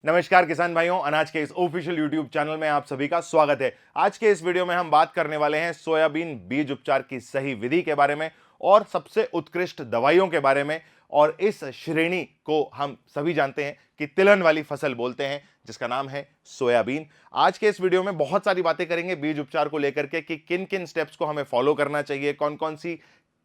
नमस्कार किसान भाइयों, अनाज के इस ऑफिशियल यूट्यूब चैनल में आप सभी का स्वागत है। आज के इस वीडियो में हम बात करने वाले हैं सोयाबीन बीज उपचार की सही विधि के बारे में और सबसे उत्कृष्ट दवाइयों के बारे में। और इस श्रेणी को हम सभी जानते हैं कि तिलहन वाली फसल बोलते हैं, जिसका नाम है सोयाबीन। आज के इस वीडियो में बहुत सारी बातें करेंगे बीज उपचार को लेकर के कि किन किन स्टेप्स को हमें फॉलो करना चाहिए, कौन कौन सी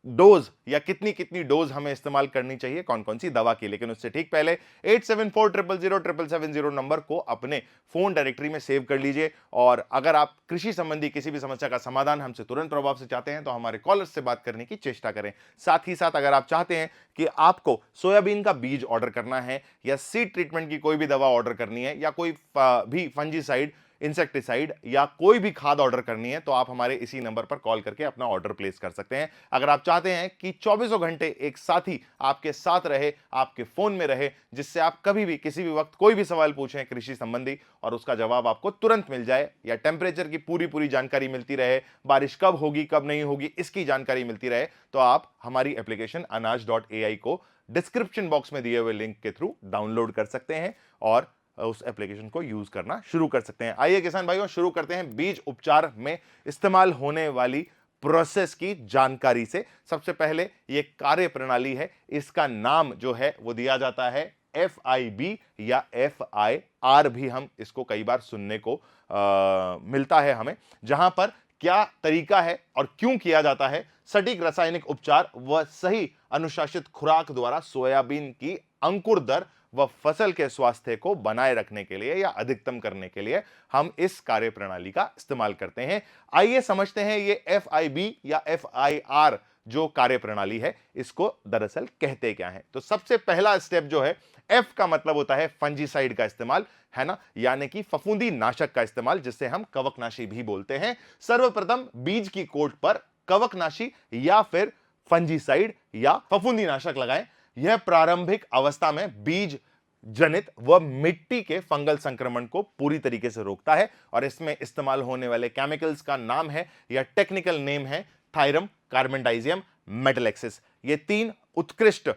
डोज या कितनी कितनी डोज हमें इस्तेमाल करनी चाहिए कौन कौन सी दवा की। लेकिन उससे ठीक पहले 87400770 नंबर को अपने फोन डायरेक्टरी में सेव कर लीजिए। और अगर आप कृषि संबंधी किसी भी समस्या का समाधान हमसे तुरंत प्रभाव से चाहते हैं तो हमारे कॉलर्स से बात करने की चेष्टा करें। साथ ही साथ अगर आप चाहते हैं कि आपको सोयाबीन का बीज ऑर्डर करना है या सीड ट्रीटमेंट की कोई भी दवा ऑर्डर करनी है या कोई भी फंजीसाइड, इंसेक्टिसाइड या कोई भी खाद ऑर्डर करनी है, तो आप हमारे इसी नंबर पर कॉल करके अपना ऑर्डर प्लेस कर सकते हैं। अगर आप चाहते हैं कि 24 घंटे एक साथी आपके साथ रहे, आपके फोन में रहे, जिससे आप कभी भी किसी भी वक्त कोई भी सवाल पूछें कृषि संबंधी और उसका जवाब आपको तुरंत मिल जाए, या टेम्परेचर की पूरी जानकारी मिलती रहे, बारिश कब होगी कब नहीं होगी इसकी जानकारी मिलती रहे, तो आप हमारी एप्लीकेशन anaj.ai को डिस्क्रिप्शन बॉक्स में दिए हुए लिंक के थ्रू डाउनलोड कर सकते हैं और उस एप्लीकेशन को यूज करना शुरू कर सकते हैं। आइए किसान भाइयों, शुरू करते हैं बीज उपचार में इस्तेमाल होने वाली प्रोसेस की जानकारी से। सबसे पहले ये कार्य प्रणाली है, इसका नाम जो है वो दिया जाता है FIB या FIR भी हम इसको कई बार सुनने को मिलता है हमें, जहां पर क्या तरीका है और क्यों किया जाता है। सटीक रासायनिक उपचार व सही अनुशासित खुराक द्वारा सोयाबीन की अंकुर दर व फसल के स्वास्थ्य को बनाए रखने के लिए या अधिकतम करने के लिए हम इस कार्य प्रणाली का इस्तेमाल करते हैं। आइए समझते हैं ये FIB या FIR जो कार्य प्रणाली है इसको दरअसल कहते क्या है। तो सबसे पहला स्टेप जो है, F का मतलब होता है फंजीसाइड का इस्तेमाल, है ना, यानी कि फफूंदी नाशक का इस्तेमाल, जिससे हम कवकनाशी भी बोलते हैं। सर्वप्रथम बीज की कोट पर कवकनाशी या फिर फंजीसाइड या फफूंदी नाशक लगाएं। यह प्रारंभिक अवस्था में बीज जनित व मिट्टी के फंगल संक्रमण को पूरी तरीके से रोकता है। और इसमें इस्तेमाल होने वाले केमिकल्स का नाम है या टेक्निकल नेम है थायरम, कार्बेंडाइजियम, मेटलैक्सिस। ये तीन उत्कृष्ट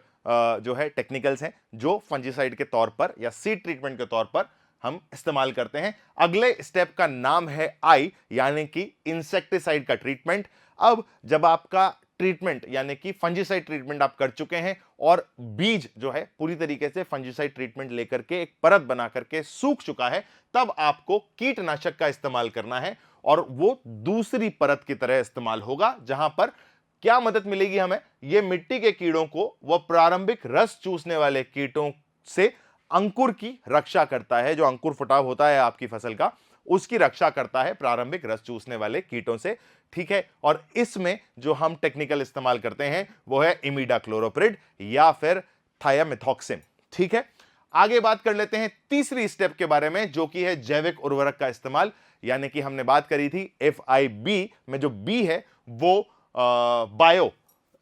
जो है टेक्निकल्स हैं जो फंजीसाइड के तौर पर या सीड ट्रीटमेंट के तौर पर हम इस्तेमाल करते हैं। अगले स्टेप का नाम है I, यानी कि इंसेक्टिसाइड का ट्रीटमेंट। अब जब आपका ट्रीटमेंट यानी कि फंजीसाइड ट्रीटमेंट आप कर चुके हैं और बीज जो है पूरी तरीके से फंजीसाइड ट्रीटमेंट लेकर के एक परत बना करके सूख चुका है, तब आपको कीटनाशक का इस्तेमाल करना है। और वो दूसरी परत की तरह इस्तेमाल होगा, जहां पर क्या मदद मिलेगी हमें, ये मिट्टी के कीड़ों को व प्रारंभिक रस चूसने वाले कीटों से अंकुर की रक्षा करता है। जो अंकुर फुटाव होता है आपकी फसल का, उसकी रक्षा करता है प्रारंभिक रस चूसने वाले कीटों से, ठीक है। और इसमें जो हम टेक्निकल इस्तेमाल करते हैं वो है इमिडाक्लोरोप्रिड या फिर थायामिथॉक्सिम, ठीक है। आगे बात कर लेते हैं तीसरी स्टेप के बारे में, जो कि है जैविक उर्वरक का इस्तेमाल। यानी कि हमने बात करी थी FIB में जो B है वो बायो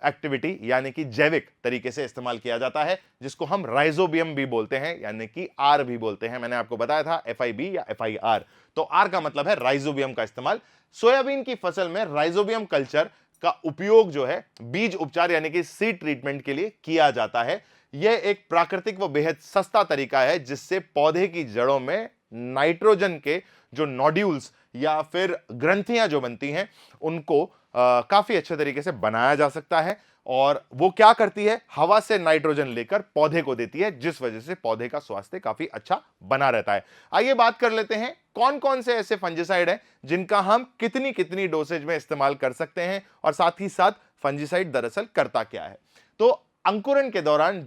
एक्टिविटी यानी कि जैविक तरीके से इस्तेमाल किया जाता है, जिसको हम राइजोबियम भी बोलते हैं यानी कि R भी बोलते हैं। मैंने आपको बताया था FIB या FIR, तो R का मतलब है राइजोबियम का इस्तेमाल। सोयाबीन की फसल में राइजोबियम कल्चर का उपयोग जो है बीज उपचार यानी कि सीड ट्रीटमेंट के लिए किया जाता है। यह एक प्राकृतिक व बेहद सस्ता तरीका है जिससे पौधे की जड़ों में नाइट्रोजन के जो नोड्यूल्स या फिर ग्रंथियां जो बनती हैं उनको काफी अच्छे तरीके से बनाया जा सकता है। और वो क्या करती है, हवा से नाइट्रोजन लेकर पौधे को देती है, जिस वजह से पौधे का स्वास्थ्य काफी अच्छा बना रहता है। आइए बात कर लेते हैं कौन कौन से ऐसे फंजीसाइड हैं जिनका हम कितनी कितनी डोसेज में इस्तेमाल कर सकते हैं, और साथ ही साथ फंजीसाइड दरअसल करता क्या है। तो अंकुरण के दौरान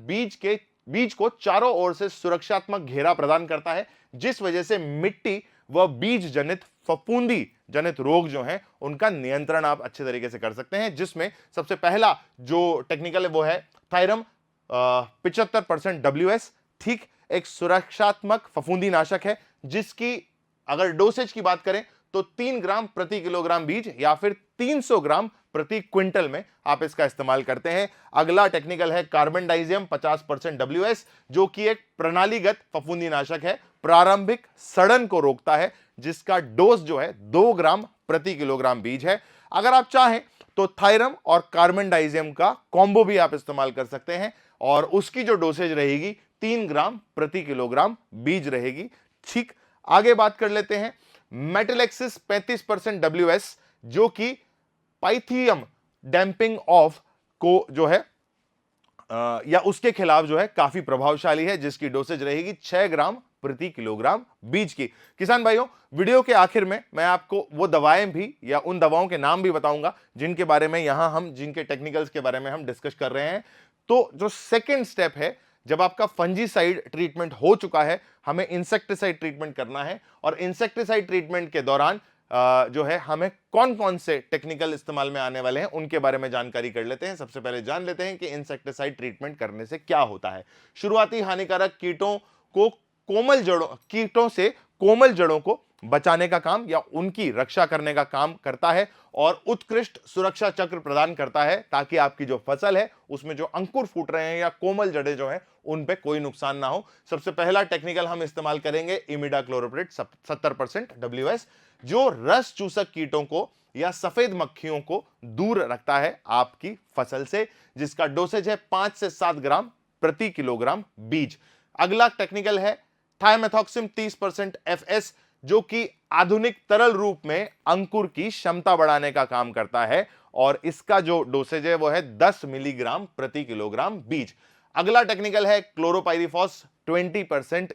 बीज को चारों ओर से सुरक्षात्मक घेरा प्रदान करता है, जिस वजह से मिट्टी व बीज जनित फफूंदी जनित रोग जो हैं उनका नियंत्रण आप अच्छे तरीके से कर सकते हैं। जिसमें सबसे पहला जो टेक्निकल है वो है थायरम 75% WS, ठीक, एक सुरक्षात्मक फफूंदी नाशक है जिसकी अगर डोसेज की बात करें तो 3 ग्राम प्रति किलोग्राम बीज या फिर 300 ग्राम प्रति क्विंटल में आप इसका इस्तेमाल करते हैं। अगला टेक्निकल है कार्बेंडाइजियम 50% WS, जो कि एक प्रणालीगत फफूंदी नाशक है, प्रारंभिक सड़न को रोकता है, जिसका डोज जो है 2 ग्राम प्रति किलोग्राम बीज है। अगर आप चाहें तो थायरम और कार्बेंडाइजियम का कॉम्बो भी आप इस्तेमाल कर सकते हैं और उसकी जो डोसेज रहेगी 3 ग्राम प्रति किलोग्राम बीज रहेगी। ठीक, आगे बात कर लेते हैं मेटलेक्सिस 35% WS, जो कि पाइथियम डैंपिंग ऑफ को जो है या उसके खिलाफ जो है काफी प्रभावशाली है, जिसकी डोसेज रहेगी 6 ग्राम प्रति किलोग्राम बीज की। किसान भाइयों, वीडियो के आखिर में मैं आपको वो दवाएं भी या उन दवाओं के नाम भी बताऊंगा जिनके बारे में यहां हम जिनके टेक्निकल्स के बारे में हम डिस्कस कर रहे हैं। तो जो सेकेंड स्टेप है, जब आपका फंजीसाइड ट्रीटमेंट हो चुका है, हमें इंसेक्टिसाइड ट्रीटमेंट करना है। और इंसेक्टिसाइड ट्रीटमेंट के दौरान जो है हमें कौन कौन से टेक्निकल इस्तेमाल में आने वाले हैं उनके बारे में जानकारी कर लेते हैं। सबसे पहले जान लेते हैं कि इंसेक्टिसाइड ट्रीटमेंट करने से क्या होता है। शुरुआती हानिकारक कीटों से कोमल जड़ों को बचाने का काम या उनकी रक्षा करने का काम करता है और उत्कृष्ट सुरक्षा चक्र प्रदान करता है, ताकि आपकी जो फसल है उसमें जो अंकुर फूट रहे हैं या कोमल जड़ें जो हैं उन पे कोई नुकसान ना हो। सबसे पहला टेक्निकल हम इस्तेमाल करेंगे इमिडाक्लोप्रिड 70% WS, जो रस चूसक कीटों को या सफेद मक्खियों को दूर रखता है आपकी फसल से, जिसका डोसेज है 5 से 7 ग्राम प्रति किलोग्राम बीज। अगला टेक्निकल है थाइमेथॉक्सिम 30% FS, जो कि आधुनिक तरल रूप में अंकुर की क्षमता बढ़ाने का काम करता है और इसका जो डोसेज है वो है 10 मिलीग्राम प्रति किलोग्राम बीज। अगला टेक्निकल है क्लोरोपाइरिफॉस 20%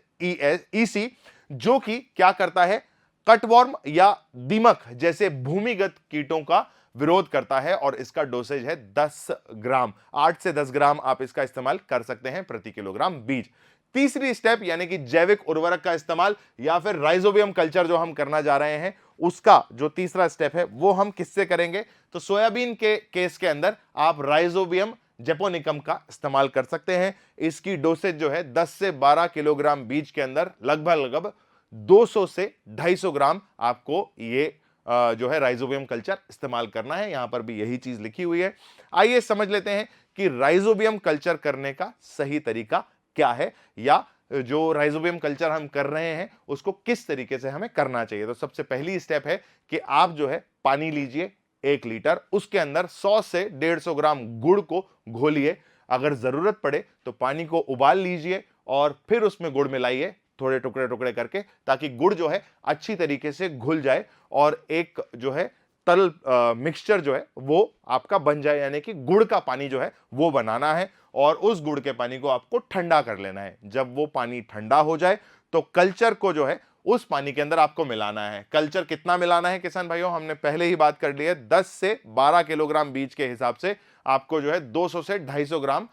EC, जो कि क्या करता है, कटवर्म या दीमक जैसे भूमिगत कीटों का विरोध करता है और इसका डोसेज है 10 ग्राम, 8 से 10 ग्राम आप इसका इस्तेमाल कर सकते हैं प्रति किलोग्राम बीज। तीसरी स्टेप यानी कि जैविक उर्वरक का इस्तेमाल या फिर राइजोबियम कल्चर जो हम करना जा रहे हैं, उसका जो तीसरा स्टेप है वो हम किससे करेंगे, तो सोयाबीन के केस के अंदर आप राइजोबियम जेपोनिकम का इस्तेमाल कर सकते हैं। इसकी डोसेज जो है 10 से 12 किलोग्राम बीज के अंदर लगभग 200 से 250 ग्राम आपको ये जो है राइजोबियम कल्चर इस्तेमाल करना है। यहां पर भी यही चीज लिखी हुई है। आइए समझ लेते हैं कि राइजोबियम कल्चर करने का सही तरीका क्या है, या जो राइजोबियम कल्चर हम कर रहे हैं उसको किस तरीके से हमें करना चाहिए। तो सबसे पहली स्टेप है कि आप जो है पानी लीजिए 1 लीटर, उसके अंदर 100 से 150 ग्राम गुड़ को घोलिए। अगर जरूरत पड़े तो पानी को उबाल लीजिए और फिर उसमें गुड़ मिलाइए थोड़े टुकड़े टुकड़े करके, ताकि गुड़ जो है अच्छी तरीके से घुल जाए और एक जो है तरल मिक्सचर जो है वो आपका बन जाए। यानी कि गुड़ का पानी जो है वो बनाना है और उस गुड़ के पानी को आपको ठंडा कर लेना है। जब वो पानी ठंडा हो जाए तो कल्चर को जो है उस पानी के अंदर आपको मिलाना है। कल्चर कितना मिलाना है किसान भाइयों, हमने पहले ही बात कर ली है, 10 से 12 किलोग्राम बीज के हिसाब से आपको जो है 200 से 250 ग्राम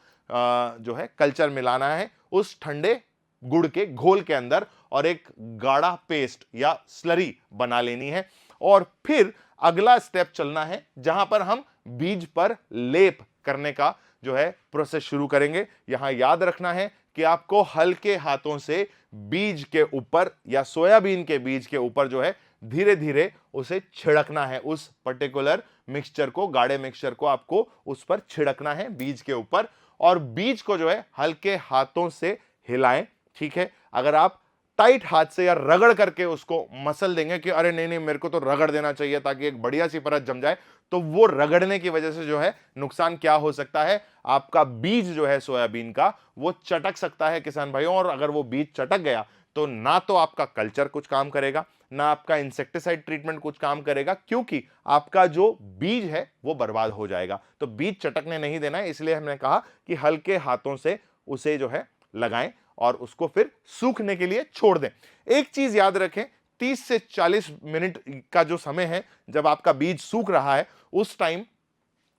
जो है कल्चर मिलाना है उस ठंडे गुड़ के घोल के अंदर और एक गाढ़ा पेस्ट या स्लरी बना लेनी है। और फिर अगला स्टेप चलना है जहां पर हम बीज पर लेप करने का जो है प्रोसेस शुरू करेंगे। यहां याद रखना है कि आपको हल्के हाथों से बीज के ऊपर या सोयाबीन के बीज के ऊपर जो है धीरे धीरे उसे छिड़कना है। उस पर्टिकुलर मिक्सचर को, गाढ़े मिक्सचर को आपको उस पर छिड़कना है बीज के ऊपर और बीज को जो है हल्के हाथों से हिलाएं। ठीक है, अगर आप टाइट हाथ से या रगड़ करके उसको मसल देंगे कि अरे नहीं मेरे को तो रगड़ देना चाहिए ताकि एक बढ़िया सी परत जम जाए, तो वो रगड़ने की वजह से जो है नुकसान क्या हो सकता है, आपका बीज जो है सोयाबीन का वो चटक सकता है किसान भाइयों। और अगर वो बीज चटक गया तो ना तो आपका कल्चर कुछ काम करेगा, ना आपका इंसेक्टिसाइड ट्रीटमेंट कुछ काम करेगा, क्योंकि आपका जो बीज है वो बर्बाद हो जाएगा। तो बीज चटकने नहीं देना है, इसलिए हमने कहा कि हल्के हाथों से उसे जो है लगाएं और उसको फिर सूखने के लिए छोड़ दें। एक चीज याद रखें, 30 से 40 मिनट का जो समय है जब आपका बीज सूख रहा है, उस टाइम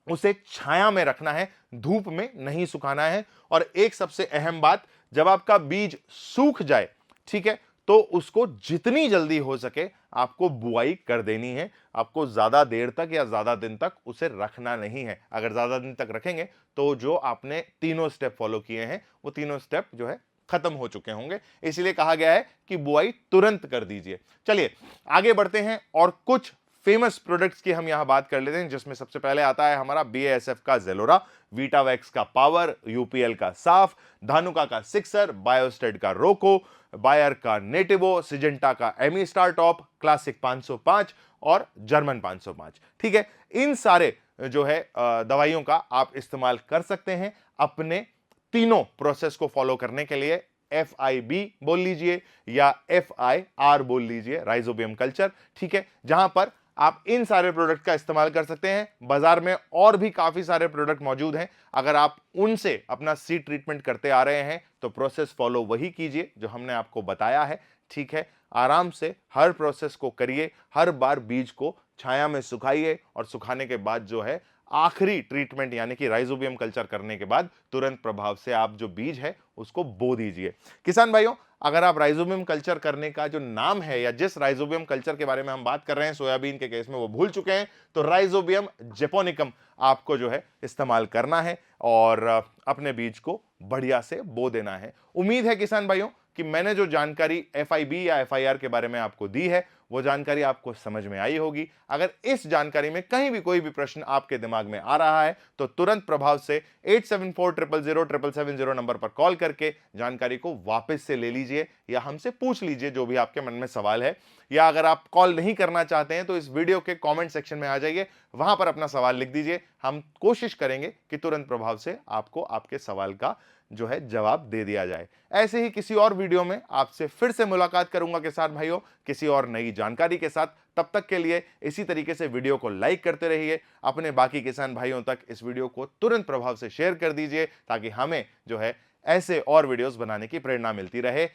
उसे छाया में रखना है, धूप में नहीं सुखाना है। और एक सबसे अहम बात, जब आपका बीज सूख जाए, ठीक है, तो उसको जितनी जल्दी हो सके आपको बुआई कर देनी है। आपको ज्यादा देर तक या ज्यादा दिन तक उसे रखना नहीं है। अगर ज्यादा दिन तक रखेंगे तो जो आपने तीनों स्टेप फॉलो किए हैं वो तीनों स्टेप जो है खत्म हो चुके होंगे। इसलिए कहा गया है कि बुआई तुरंत कर दीजिए। चलिए आगे बढ़ते हैं और कुछ फेमस प्रोडक्ट्स की हम यहां बात कर लेते हैं, जिसमें सबसे पहले आता है हमारा BASF का जेलोरा, वीटावैक्स का पावर, UPL का साफ, धानुका का सिक्सर, बायोस्टेड का रोको, बायर का नेटिवो, सिजेंटा का एमीस्टार टॉप, क्लासिक 505 और जर्मन 505। ठीक है, इन सारे जो है दवाइयों का आप इस्तेमाल कर सकते हैं अपने तीनों प्रोसेस को फॉलो करने के लिए FIB बोल लीजिए या FIR बोल लीजिए, राइजोबियम कल्चर, ठीक है, जहां पर आप इन सारे प्रोडक्ट का इस्तेमाल कर सकते हैं। बाजार में और भी काफी सारे प्रोडक्ट मौजूद हैं, अगर आप उनसे अपना सीड ट्रीटमेंट करते आ रहे हैं तो प्रोसेस फॉलो वही कीजिए जो हमने आपको बताया है, ठीक है। आराम से हर प्रोसेस को करिए, हर बार बीज को छाया में सुखाइए और सुखाने के बाद जो है आखिरी ट्रीटमेंट यानी कि राइजोबियम कल्चर करने के बाद तुरंत प्रभाव से आप जो बीज है उसको बो दीजिए। किसान भाइयों, अगर आप राइजोबियम कल्चर करने का जो नाम है या जिस राइजोबियम कल्चर के बारे में हम बात कर रहे हैं सोयाबीन के केस में वो भूल चुके हैं, तो राइजोबियम जेपोनिकम आपको जो है इस्तेमाल करना है और अपने बीज को बढ़िया से बो देना है। उम्मीद है किसान भाइयों कि मैंने जो जानकारी FIB या FIR के बारे में आपको दी है वो जानकारी आपको समझ में आई होगी। अगर इस जानकारी में कहीं भी कोई भी प्रश्न आपके दिमाग में आ रहा है तो तुरंत प्रभाव से 8740000770 नंबर पर कॉल करके जानकारी को वापस से ले लीजिए या हमसे पूछ लीजिए जो भी आपके मन में सवाल है। या अगर आप कॉल नहीं करना चाहते हैं तो इस वीडियो के कमेंट सेक्शन में आ जाइए, वहां पर अपना सवाल लिख दीजिए, हम कोशिश करेंगे कि तुरंत प्रभाव से आपको आपके सवाल का जो है जवाब दे दिया जाए। ऐसे ही किसी और वीडियो में आपसे फिर से मुलाकात करूंगा किसान भाइयों, किसी और नई जानकारी के साथ। तब तक के लिए इसी तरीके से वीडियो को लाइक करते रहिए, अपने बाकी किसान भाइयों तक इस वीडियो को तुरंत प्रभाव से शेयर कर दीजिए ताकि हमें जो है ऐसे और वीडियोस बनाने की प्रेरणा मिलती रहे।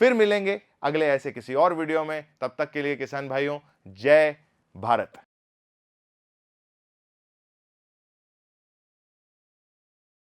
फिर मिलेंगे अगले ऐसे किसी और वीडियो में, तब तक के लिए किसान भाइयों, जय भारत।